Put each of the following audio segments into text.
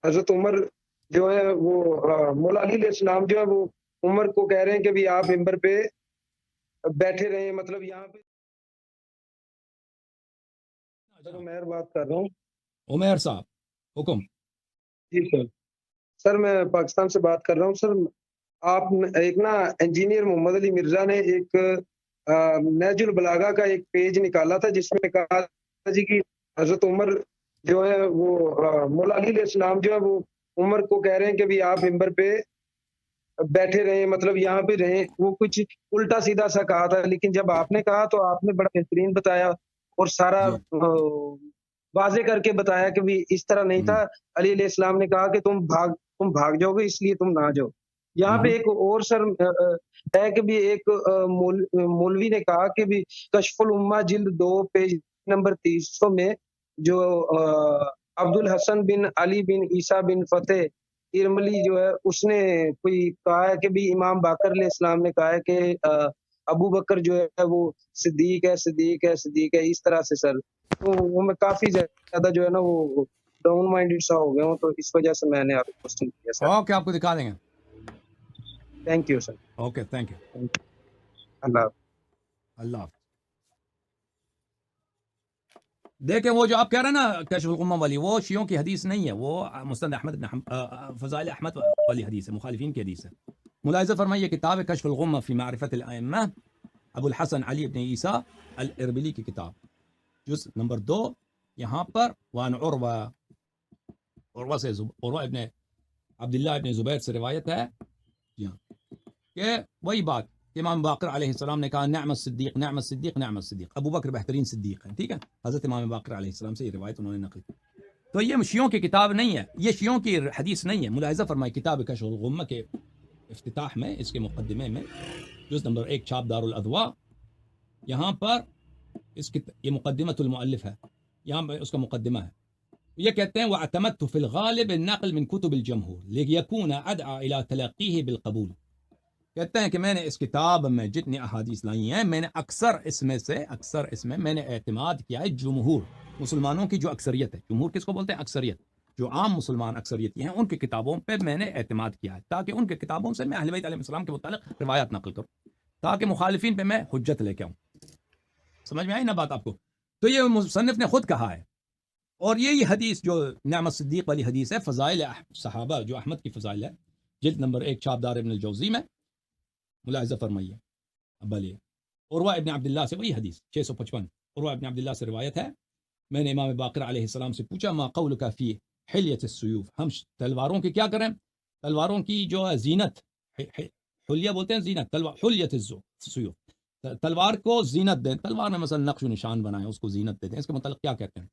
حضرت عمر جو ہے وہ مولا علی علیہ السلام جو ہے وہ عمر کو کہہ رہے ہیں کہ بھی آپ ممبر پہ بیٹھے رہے، مطلب یہاں پہ عمیر بات کر رہا ہوں۔ عمیر صاحب حکم۔ جی سر میں پاکستان سے بات کر رہا ہوں۔ سر آپ ایک نا انجینئر محمد علی مرزا نے ایک نہج البلاغہ کا ایک پیج نکالا تھا جس میں کہا تھا جی کہ حضرت عمر جو ہے وہ مولا علی علیہ السلام جو ہے وہ عمر کو کہہ رہے ہیں کہ بھی آپ ممبر پہ بیٹھے رہیں، مطلب یہاں پہ رہیں۔ وہ کچھ الٹا سیدھا سا کہا تھا، لیکن جب آپ نے کہا تو آپ نے بڑا بہترین بتایا اور سارا واضح کر کے بتایا کہ بھی اس طرح نہیں تھا۔ علی علیہ السلام نے کہا کہ تم بھاگ جاؤ گے، اس لیے تم نہ جاؤ۔ یہاں پہ ایک اور سر ہے کہ بھی ایک مولوی نے کہا کہ بھی کشف الامہ جلد 2 پیج نمبر 300 میں جو عبد الحسن بن علی بن عیسیٰ بن فتح ارملی جو ہے اس نے کوئی کہا ہے کہ بھی امام باقر علیہ السلام نے کہا ہے کہ ابو بکر جو ہے وہ صدیق ہے صدیق ہے صدیق ہے، اس طرح سے سر وہ میں کافی زیادہ جو ہے نا وہ ڈاؤن مائنڈڈ سا ہو گیا ہوں، تو اس وجہ سے میں نے آپ کو کوسچن کیا سر۔ اوکے، آپ کو دکھا دیں گے۔ Thank you sir. Okay, thank you, اللہ اللہ حافظ۔ دیکھیں وہ جو آپ کہہ رہے ہیں نا کشف الغمہ والی، وہ شیعوں کی حدیث نہیں ہے، وہ مسند احمد بن فضائل احمد والی حدیث ہے، مخالفین کی حدیث ہے۔ ملاحظہ فرمائیے کتاب کشف الغمہ فی معرفت الائمہ، ابو الحسن علی بن عیسیٰ الاربلی کی کتاب، جزء نمبر 2، یہاں پر وان عروہ سے عروہ ابن عبداللہ ابن زبیر سے روایت ہے جی ہاں کہ وہی بات کہ امام باقر علیہ السلام نے کہا نعم الصدیق نعم الصدیق نعم الصدیق، ابو بکر بہترین صدیق ہے، ٹھیک ہے، حضرت امام باقر علیہ السلام سے یہ روایت انہوں نے نقل کی۔ تو یہ شیعوں کی کتاب نہیں ہے، یہ شیعوں کی حدیث نہیں ہے۔ ملاحظہ فرمائے کتاب کشف الغمہ کے افتتاح میں، اس کے مقدمے میں، جز نمبر 1 چھاپ دار الاضواء، یہاں پر یہ مقدمۃ المؤلف ہے، یہاں پر اس کا مقدمہ ہے، یہ کہتے ہیں وَاعْتَمَدْتُ فِي الْغَالِبِ النَّقْلِ مِنْ كُتُبِ الْجَمْهُورِ لِيَكُونَ أَدْعَى إِلَى تَلَقِّيهِ بِالْقَبُولِ۔ کہتے ہیں کہ میں نے اس کتاب میں جتنی احادیث لائی ہیں، میں نے اکثر اس میں میں نے اعتماد کیا ہے جمہور مسلمانوں کی جو اکثریت ہے، جمہور کس کو بولتے ہیں؟ اکثریت، جو عام مسلمان اکثریت ہیں ان کی کتابوں پہ میں نے اعتماد کیا ہے، تاکہ ان کی کتابوں سے میں اہل بیت علیہ السلام کے متعلق روایات نقل کروں، تاکہ مخالفین پہ میں حجت لے کے آؤں۔ سمجھ میں آئی نا بات آپ کو؟ تو یہ مصنف نے خود کہا ہے، اور یہی حدیث جو نعم الصدیق والی حدیث ہے، فضائل صحابہ جو احمد کی فضائل ہے، جلد نمبر 1 چھاپ دار ابن الجوزی میں، ملاحظہ فرمائیے۔ اب علی عروہ ابن عبداللہ سے وہی حدیث 655، عروہ ابن عبداللہ سے روایت ہے، میں نے امام باقر علیہ السلام سے پوچھا ما قولک فی حلیۃ السیوف، ہم تلواروں کی کیا کریں؟ تلواروں کی جو ہے زینت، حلیہ بولتے ہیں زینت، حلیۃ السیوف، تلوار کو زینت دیں، تلوار میں مثلا نقش و نشان بنائیں، اس کو زینت دیتے ہیں، اس کے متعلق کیا کہتے ہیں؟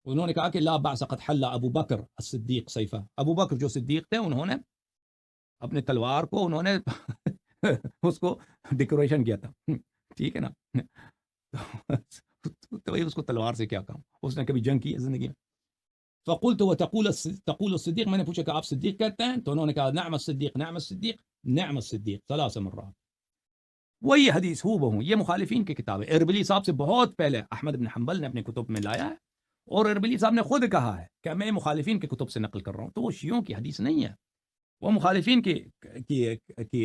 انہوں نے کہا کہ لا باس قد حل ابو بکر الصدیق سیفہ، ابو بکر جو صدیق تھے انہوں نے اپنے تلوار کو انہوں نے اس کو ڈیکوریشن کیا تھا، ٹھیک ہے نا، تو اس کو تلوار سے کیا کام، اس نے کبھی جنگ کی ہے زندگی میں؟ فقلت وتقول الصدیق، میں نے پوچھا کہ آپ صدیق کہتے ہیں؟ تو انہوں نے کہا نعم الصدیق نعم الصدیق نعم الصدیق 3 مرات۔ وہی حدیث ہو بہو، یہ مخالفین کی کتاب ہے، اربلی صاحب سے بہت پہلے احمد بن حنبل نے اپنے کتب میں لایا ہے، اور اربلی صاحب نے خود کہا ہے کہ میں مخالفین کے کتب سے نقل کر رہا ہوں، تو وہ شیعوں کی حدیث نہیں ہے، وہ مخالفین کی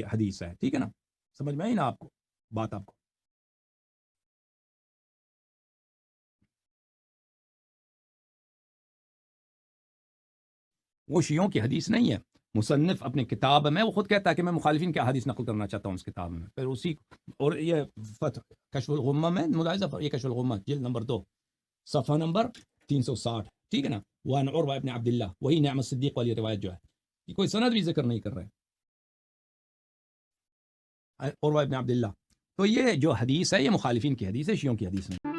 حدیث ہے، ٹھیک ہے نا؟ سمجھ میں آئی نا آپ کو بات؟ آپ کو وہ شیعوں کی حدیث نہیں ہے۔ مصنف اپنی کتاب میں وہ خود کہتا ہے کہ میں مخالفین کی حدیث نقل کرنا چاہتا ہوں اس کتاب میں، پھر اسی اور یہ فتح کشف الغمہ میں ملاحظہ، یہ کشف الغمہ جلد نمبر 2 صفحہ نمبر 360، ٹھیک ہے نا، وان عروہ ابن عبداللہ، وہی نعم الصدیق والی روایت جو ہے، یہ کوئی سند بھی ذکر نہیں کر رہے، عروہ ابن عبداللہ۔ تو یہ جو حدیث ہے یہ مخالفین کی حدیث ہے، شیعوں کی حدیث نہیں۔